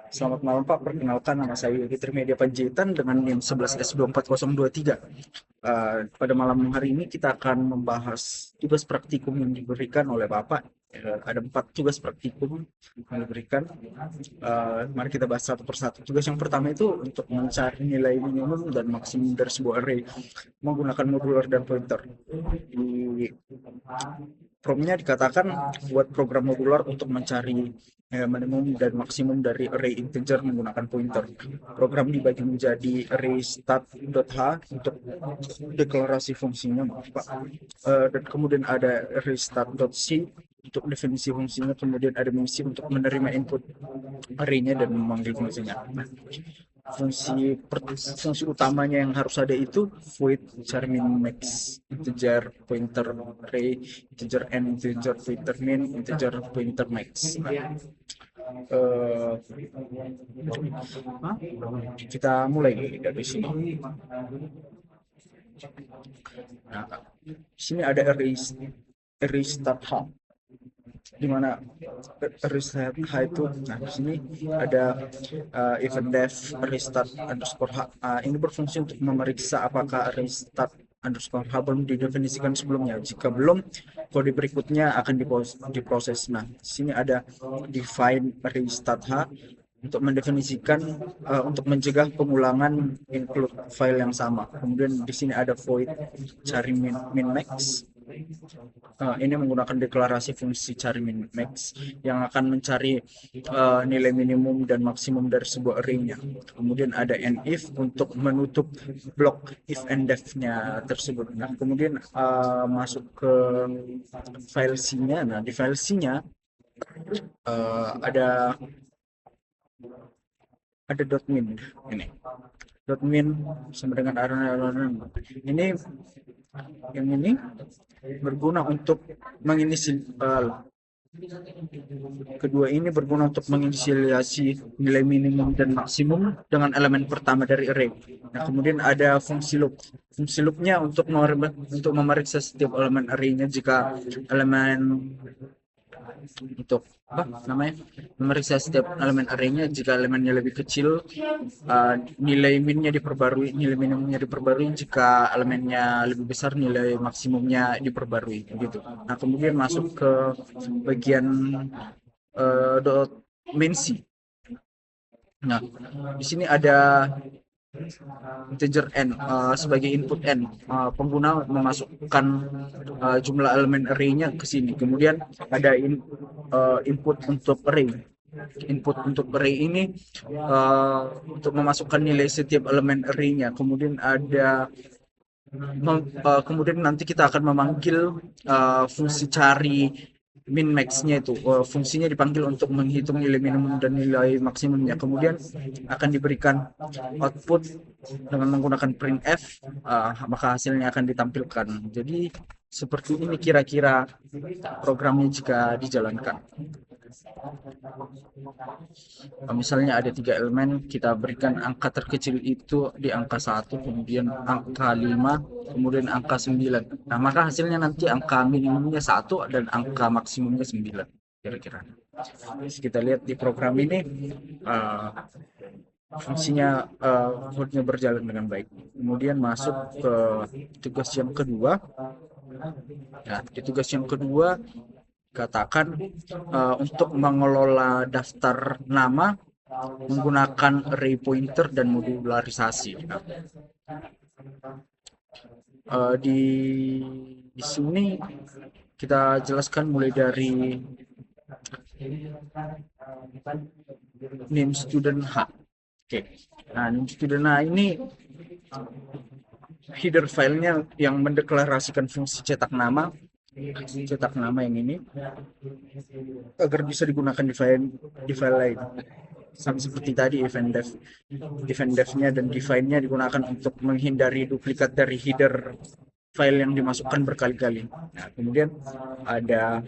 Selamat malam Pak, perkenalkan nama saya Yogi Trimedia Panjaitan dengan NIM 11S24023. Pada malam hari ini kita akan membahas tugas praktikum yang diberikan oleh Bapak. Ada 4 tugas praktikum yang diberikan. Mari kita bahas satu persatu. Tugas yang pertama itu untuk mencari nilai minimum dan maksimum dari sebuah array menggunakan modular dan pointer. Di promnya dikatakan buat program modular untuk mencari minimum dan maksimum dari array integer menggunakan pointer. Program dibagi menjadi array start.h untuk deklarasi fungsinya, maaf Pak. Dan kemudian ada array start.c untuk definisi fungsinya, kemudian ada misi untuk menerima input array-nya dan memanggil fungsinya. Nah, fungsi utamanya yang harus ada itu void char min max, integer pointer array, integer n, integer pointer min, integer pointer max. Eh, kita mulai dari sini. Nah, di sini ada array start hub, di mana restart H itu, nah di sini ada event def restart underscore H. Ini berfungsi untuk memeriksa apakah restart underscore H belum didefinisikan sebelumnya. Jika belum, kode berikutnya akan diproses. Nah, di sini ada define restart H untuk mendefinisikan, untuk mencegah pengulangan include file yang sama. Kemudian di sini ada void cari min max. Ini menggunakan deklarasi fungsi cari min max yang akan mencari nilai minimum dan maksimum dari sebuah array-nya. Kemudian ada if untuk menutup blok if and def-nya tersebut. Nah, kemudian masuk ke file C-nya. Nah, di file C-nya ada .min ini. .min sama dengan ini, yang ini berguna untuk menginisial kedua ini berguna untuk menginisiasi nilai minimum dan maksimum dengan elemen pertama dari array. Nah, kemudian ada fungsi loop. Fungsi loopnya untuk memeriksa setiap elemen array-nya jika elemen untuk apa namanya memeriksa setiap elemen array-nya. Jika elemennya lebih kecil, nilai minnya diperbarui, nilai minimumnya diperbarui. Jika elemennya lebih besar, nilai maksimumnya diperbarui begitu. Nah, kemudian masuk ke bagian dot mensi. Nah, di sini ada integer n sebagai input n. Pengguna memasukkan jumlah elemen array-nya ke sini. Kemudian ada input untuk array. Input untuk array ini untuk memasukkan nilai setiap elemen array-nya. Kemudian kemudian nanti kita akan memanggil fungsi cari min max-nya itu. Fungsinya dipanggil untuk menghitung nilai minimum dan nilai maksimumnya. Kemudian akan diberikan output dengan menggunakan printf, maka hasilnya akan ditampilkan. Jadi seperti ini kira-kira programnya jika dijalankan. Misalnya ada 3 elemen, kita berikan angka terkecil itu di angka 1, kemudian angka 5, kemudian angka 9. Nah, maka hasilnya nanti angka minimumnya 1 dan angka maksimumnya 9 kira-kira. Kita lihat di program ini, fungsinya, code-nya berjalan dengan baik. Kemudian masuk ke tugas yang kedua. Nah, di tugas yang kedua katakan untuk mengelola daftar nama menggunakan array pointer dan modularisasi. Nah, di sini kita jelaskan mulai dari name student H. Oke. Nah, name student H ini header filenya yang mendeklarasikan fungsi cetak nama yang ini agar bisa digunakan di file lain. Sama seperti tadi event def-nya dan define-nya digunakan untuk menghindari duplikat dari header file yang dimasukkan berkali-kali. Nah, kemudian ada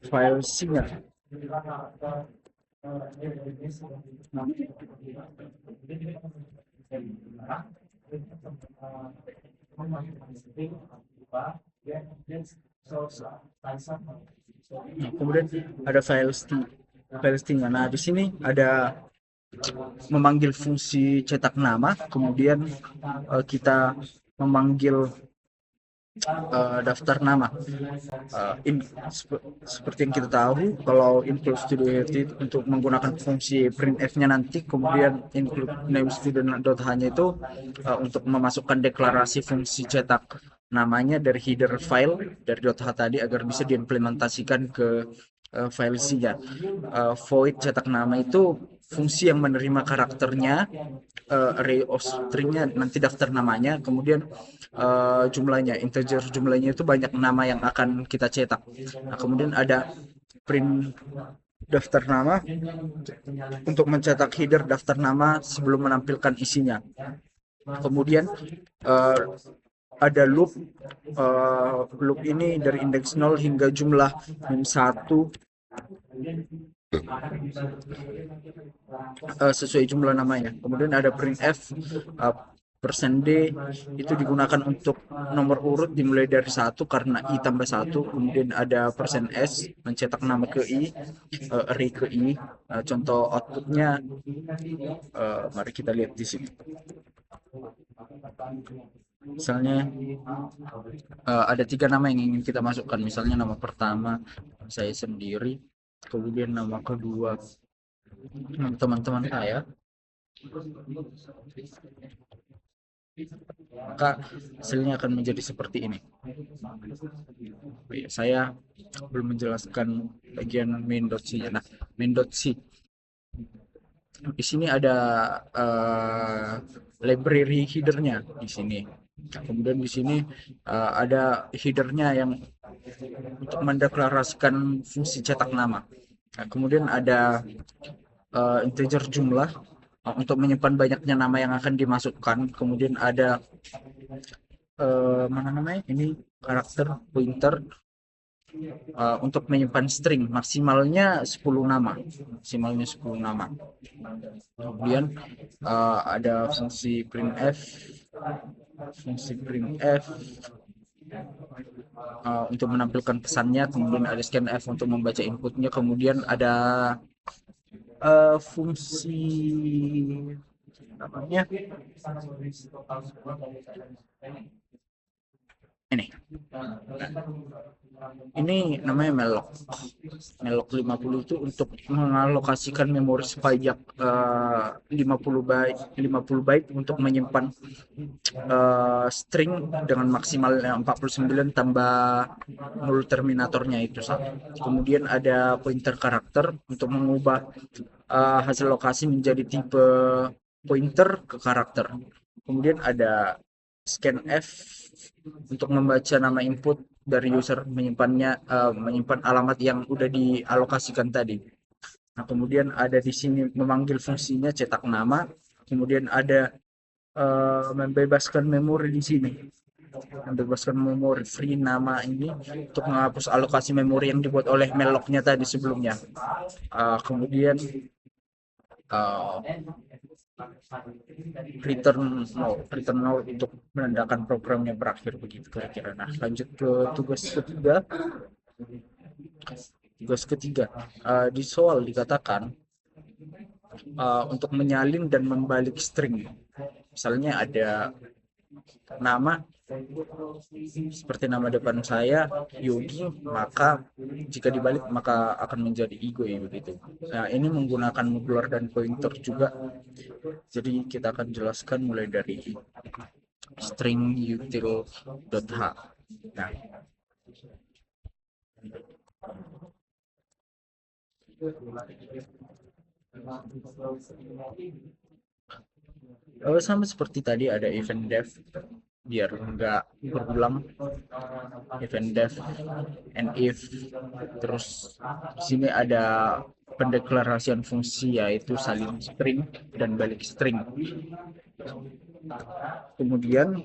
file C-nya. Nah, kemudian ada file string. Nah, di sini ada memanggil fungsi cetak nama, kemudian kita memanggil daftar nama. Uh, in, Seperti yang kita tahu, kalau include student identity untuk menggunakan fungsi printf-nya nanti, kemudian include name student.h-nya itu untuk memasukkan deklarasi fungsi cetak namanya dari header file dari .h tadi agar bisa diimplementasikan ke file isinya. Void cetak nama itu fungsi yang menerima karakternya, array of stringnya nanti daftar namanya, kemudian jumlahnya, integer jumlahnya itu banyak nama yang akan kita cetak. Nah, kemudian ada print daftar nama untuk mencetak header daftar nama sebelum menampilkan isinya. Kemudian ada loop. Loop ini dari indeks 0 hingga jumlah min1 sesuai jumlah namanya. Kemudian ada printf %d itu digunakan untuk nomor urut dimulai dari 1 karena i tambah 1. Kemudian ada %s mencetak nama ke i, array ke i. Contoh outputnya mari kita lihat di sini. Misalnya ada 3 nama yang ingin kita masukkan. Misalnya nama pertama saya sendiri, kemudian nama kedua teman-teman saya, maka hasilnya akan menjadi seperti ini. Saya belum menjelaskan bagian main.c. Nah, main.c di sini ada library headernya di sini. Kemudian di sini ada headernya yang untuk mendeklarasikan fungsi cetak nama. Nah, kemudian ada integer jumlah untuk menyimpan banyaknya nama yang akan dimasukkan. Kemudian ada mana namanya ini, karakter pointer untuk menyimpan string, maksimalnya 10 nama. Kemudian ada fungsi printf untuk menampilkan pesannya. Kemudian ada scanf untuk membaca inputnya. Kemudian ada fungsi namanya ini. Ini namanya malloc 50 itu untuk mengalokasikan memori sebanyak 50 byte untuk menyimpan string dengan maksimal 49 tambah 0 terminatornya itu satu. Kemudian ada pointer karakter untuk mengubah hasil lokasi menjadi tipe pointer ke karakter. Kemudian ada scanf untuk membaca nama input dari user, menyimpan alamat yang udah dialokasikan tadi. Nah, kemudian ada di sini memanggil fungsinya cetak nama. Kemudian ada membebaskan memori di sini. Membebaskan memori free nama ini untuk menghapus alokasi memori yang dibuat oleh malloc-nya tadi sebelumnya. Kemudian return null untuk menandakan programnya berakhir, begitu kira-kira. Nah, lanjut ke tugas ketiga. Di soal dikatakan untuk menyalin dan membalik string. Misalnya ada nama seperti nama depan saya Yogi, maka jika dibalik maka akan menjadi Igoy, begitu. Nah, ini menggunakan modular dan pointer juga. Jadi kita akan jelaskan mulai dari string util.h. Nah, sama seperti tadi ada event def biar enggak berulang, event def and if. Terus di sini ada pendeklarasian fungsi yaitu salin string dan balik string. Kemudian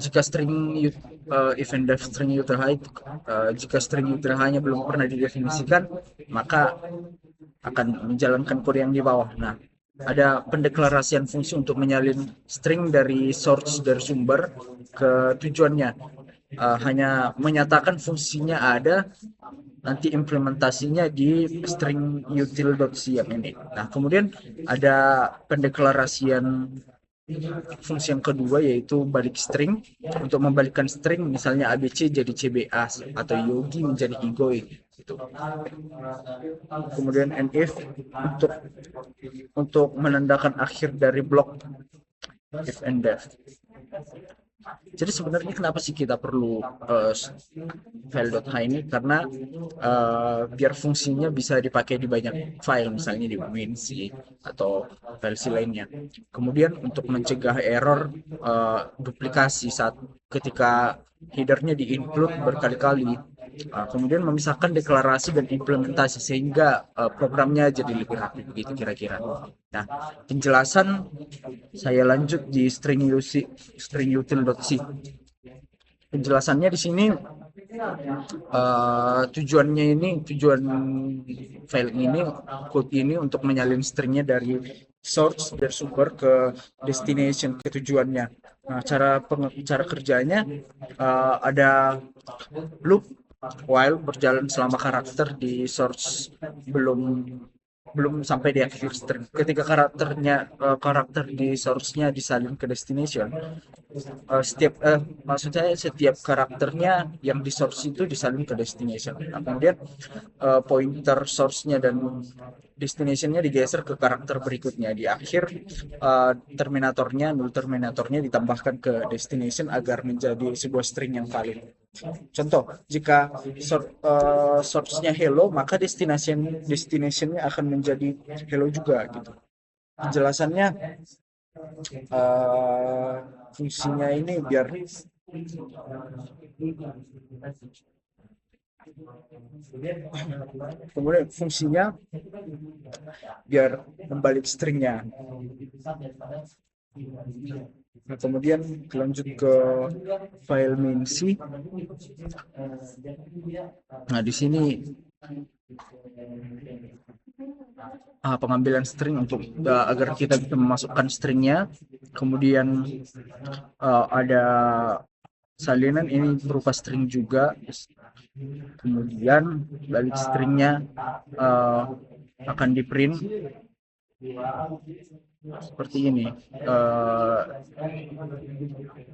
jika string event def string util_h jika string util_h-nya belum pernah didefinisikan, maka akan menjalankan kode yang di bawah. Nah, ada pendeklarasian fungsi untuk menyalin string dari source dari sumber ke tujuannya. Hanya menyatakan fungsinya ada, nanti implementasinya di string util.c yang ini. Nah, kemudian ada pendeklarasian fungsi yang kedua yaitu balik string untuk membalikkan string, misalnya ABC jadi CBA atau Yogi menjadi Igoi gitu. Kemudian NF untuk menandakan akhir dari blok if and def. Jadi sebenarnya kenapa sih kita perlu file.h ini? Karena biar fungsinya bisa dipakai di banyak file, misalnya di WinC atau file C lainnya. Kemudian untuk mencegah error duplikasi saat ketika headernya di-include berkali-kali. Kemudian memisahkan deklarasi dan implementasi sehingga programnya jadi lebih rapi begitu kira-kira. Nah, penjelasan saya lanjut di string util.c. Penjelasannya di sini tujuan file ini, code ini untuk menyalin stringnya dari source dari sumber ke destination ke tujuannya. Nah, cara kerjanya ada loop while berjalan selama karakter di source belum belum sampai di akhir string. Ketika karakter di source-nya disalin ke destination, maksud saya setiap karakternya yang di source itu disalin ke destination. Nah, kemudian pointer source-nya dan destination-nya digeser ke karakter berikutnya. Di akhir null terminatornya ditambahkan ke destination agar menjadi sebuah string yang valid. Contoh, jika source-nya hello, maka destination-nya akan menjadi hello juga gitu. Penjelasannya fungsinya ini biar kemudian fungsinya biar membalik stringnya. Nah, kemudian lanjut ke file main.c. Nah, di sini pengambilan string untuk agar kita bisa memasukkan stringnya. Kemudian ada salinan ini berupa string juga. Kemudian balik stringnya akan di print seperti ini.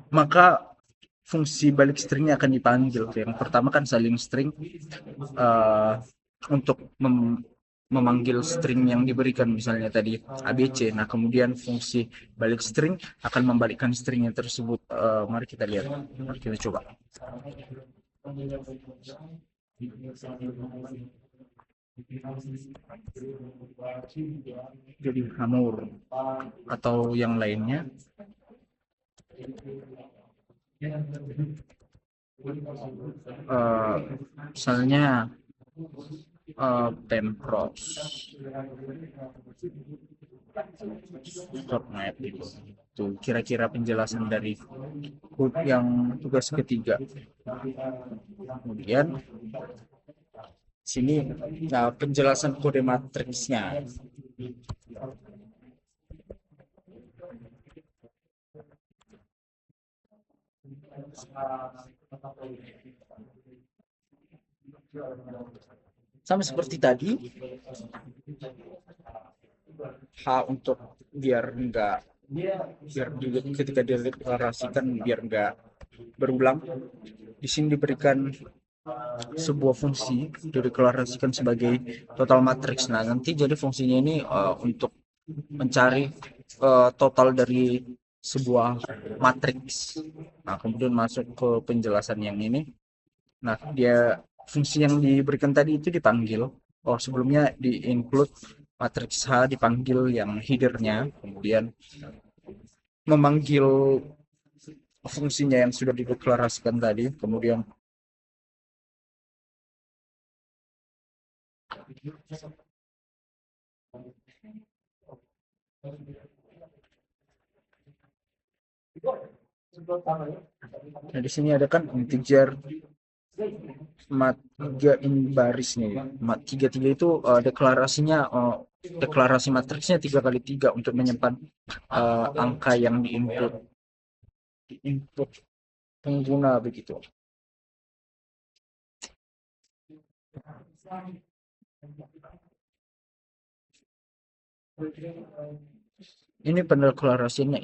Maka fungsi balik stringnya akan dipanggil. Yang pertama kan salin string untuk memanggil string yang diberikan, misalnya tadi ABC. Nah, kemudian fungsi balik string akan membalikkan stringnya tersebut. Mari kita lihat, mari kita coba. Jadi hamur atau yang lainnya. Misalnya Pempros Fortnite gitu. Itu kira-kira penjelasan dari code yang tugas ketiga. Kemudian sini penjelasan kode matriksnya. Sama seperti tadi, H untuk ketika dideklarasikan biar enggak berulang. Di sini diberikan sebuah fungsi dideklarasikan sebagai total matrix. Nah, nanti jadi fungsinya ini untuk mencari total dari sebuah matriks. Nah, kemudian masuk ke penjelasan yang ini. Nah, dia fungsi yang diberikan tadi itu dipanggil. Sebelumnya di include matriks H dipanggil yang headernya, kemudian memanggil fungsinya yang sudah dideklarasikan tadi, kemudian nah, di sini ada kan integer mat 3 ini barisnya ya. Mat 3 itu deklarasinya deklarasi matriksnya 3 kali 3 untuk menyimpan angka yang diinput pengguna begitu. Ini pendeklarasinya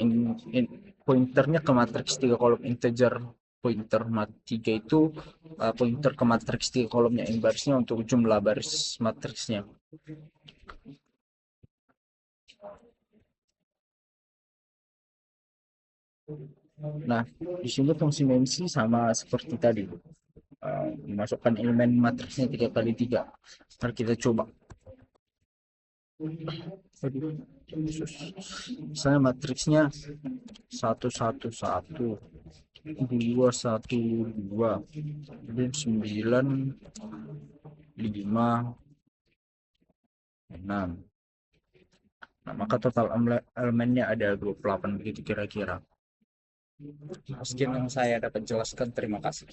pointernya ke matriks 3 kolom integer. Pointer mat 3 itu pointer ke matriks 3 kolomnya, in barisnya untuk jumlah baris matriksnya. Nah, di sini fungsi memsi sama seperti tadi, memasukkan elemen matriksnya 3 kali 3. Mari kita coba. Misalnya matriksnya 1 1 1 2 1 2 dan 9 5 6. Nah, maka total elemennya ada 28 begitu kira-kira. Sekian yang saya dapat jelaskan. Terima kasih.